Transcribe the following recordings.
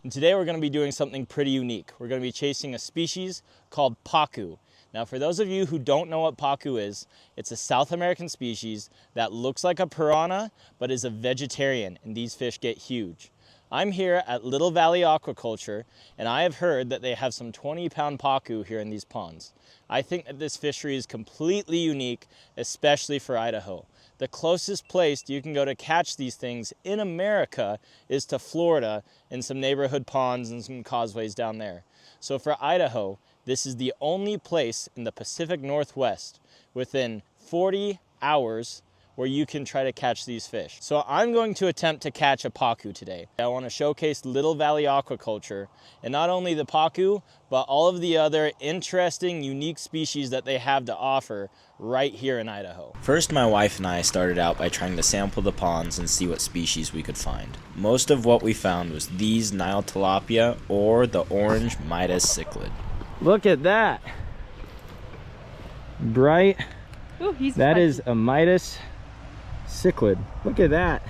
And today we're going to be doing something pretty unique. We're going to be chasing a species called pacu. Now for those of you who don't know what pacu is, it's a South American species that looks like a piranha but is a vegetarian, and these fish get huge. I'm here at Little Valley Aquaculture, and I have heard that they have some 20-pound pacu here in these ponds. I think that this fishery is completely unique, especially for Idaho. The closest place you can go to catch these things in America is to Florida in some neighborhood ponds and some causeways down there. So for Idaho, this is the only place in the Pacific Northwest within 40 hours where you can try to catch these fish. So I'm going to attempt to catch a pacu today. I want to showcase Little Valley Aquaculture, and not only the pacu, but all of the other interesting, unique species that they have to offer right here in Idaho. First, my wife and I started out by trying to sample the ponds and see what species we could find. Most of what we found was these Nile tilapia or the orange Midas cichlid. Look at that! Bright. Ooh, that is a Midas cichlid. Look at that.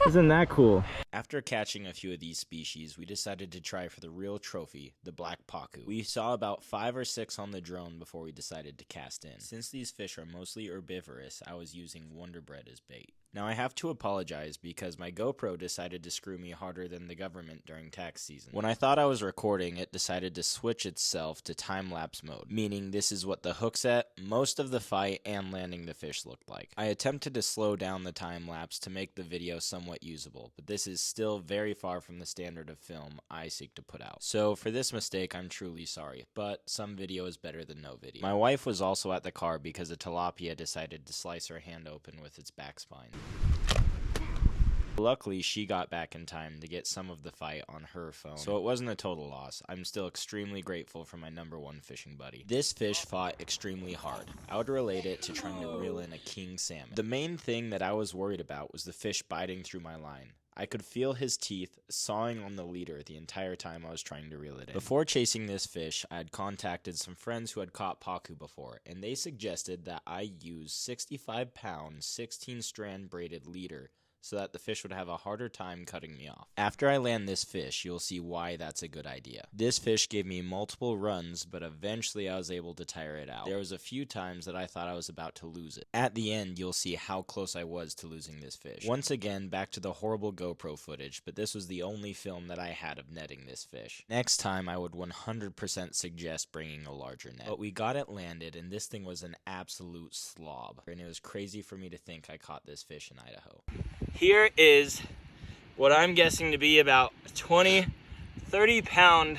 Isn't that cool? After catching a few of these species, we decided to try for the real trophy, the black pacu. We saw about 5 or 6 on the drone before we decided to cast in. Since these fish are mostly herbivorous, I was using Wonder Bread as bait. Now I have to apologize because my GoPro decided to screw me harder than the government during tax season. When I thought I was recording, it decided to switch itself to time-lapse mode, meaning this is what the hook's at, most of the fight, and landing the fish looked like. I attempted to slow down the time-lapse to make the video somewhat usable, but this is still very far from the standard of film I seek to put out. So for this mistake, I'm truly sorry, but some video is better than no video. My wife was also at the car because a tilapia decided to slice her hand open with its back spine. Luckily, she got back in time to get some of the fight on her phone, so it wasn't a total loss. I'm still extremely grateful for my #1 fishing buddy. This fish fought extremely hard. I would relate it to trying to reel in a king salmon. The main thing that I was worried about was the fish biting through my line. I could feel his teeth sawing on the leader the entire time I was trying to reel it in. Before chasing this fish, I had contacted some friends who had caught pacu before, and they suggested that I use 65-pound, 16-strand braided leader so that the fish would have a harder time cutting me off. After I land this fish, you'll see why that's a good idea. This fish gave me multiple runs, but eventually I was able to tire it out. There was a few times that I thought I was about to lose it. At the end, you'll see how close I was to losing this fish. Once again, back to the horrible GoPro footage, but this was the only film that I had of netting this fish. Next time, I would 100% suggest bringing a larger net. But we got it landed, and this thing was an absolute slob, and it was crazy for me to think I caught this fish in Idaho. Here is what I'm guessing to be about a 30-pound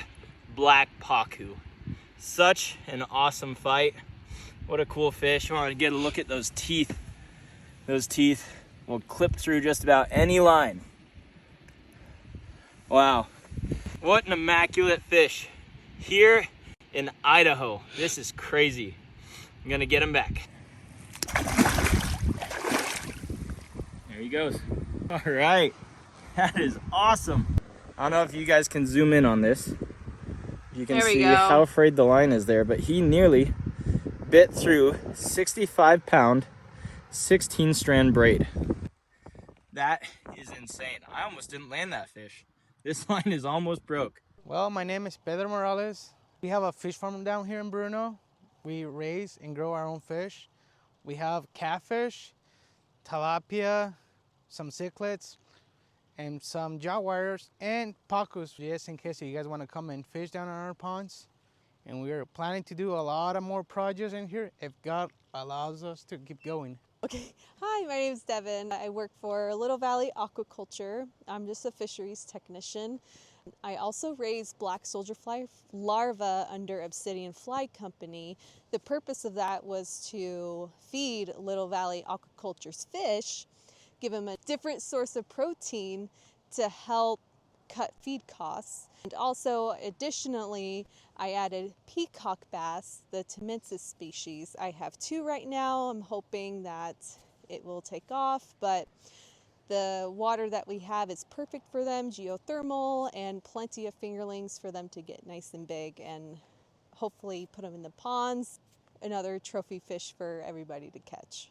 black pacu. Such an awesome fight. What a cool fish. I want to get a look at those teeth. Those teeth will clip through just about any line. Wow. What an immaculate fish. Here in Idaho. This is crazy. I'm going to get him back. There he goes. All right, that is awesome. I don't know if you guys can zoom in on this. You can see how frayed the line is there, but he nearly bit through 65-pound, 16-strand braid. That is insane. I almost didn't land that fish. This line is almost broke. Well, my name is Pedro Morales. We have a fish farm down here in Bruno. We raise and grow our own fish. We have catfish, tilapia, some cichlids, and some jaguars, and pacus, just in case you guys want to come and fish down on our ponds. And we are planning to do a lot of more projects in here if God allows us to keep going. Okay, hi, my name is Devin. I work for Little Valley Aquaculture. I'm just a fisheries technician. I also raise black soldier fly larvae under Obsidian Fly Company. The purpose of that was to feed Little Valley Aquaculture's fish, give them a different source of protein to help cut feed costs. And also, additionally, I added peacock bass, the Temensis species. I have 2 right now. I'm hoping that it will take off, but the water that we have is perfect for them, geothermal, and plenty of fingerlings for them to get nice and big and hopefully put them in the ponds, another trophy fish for everybody to catch.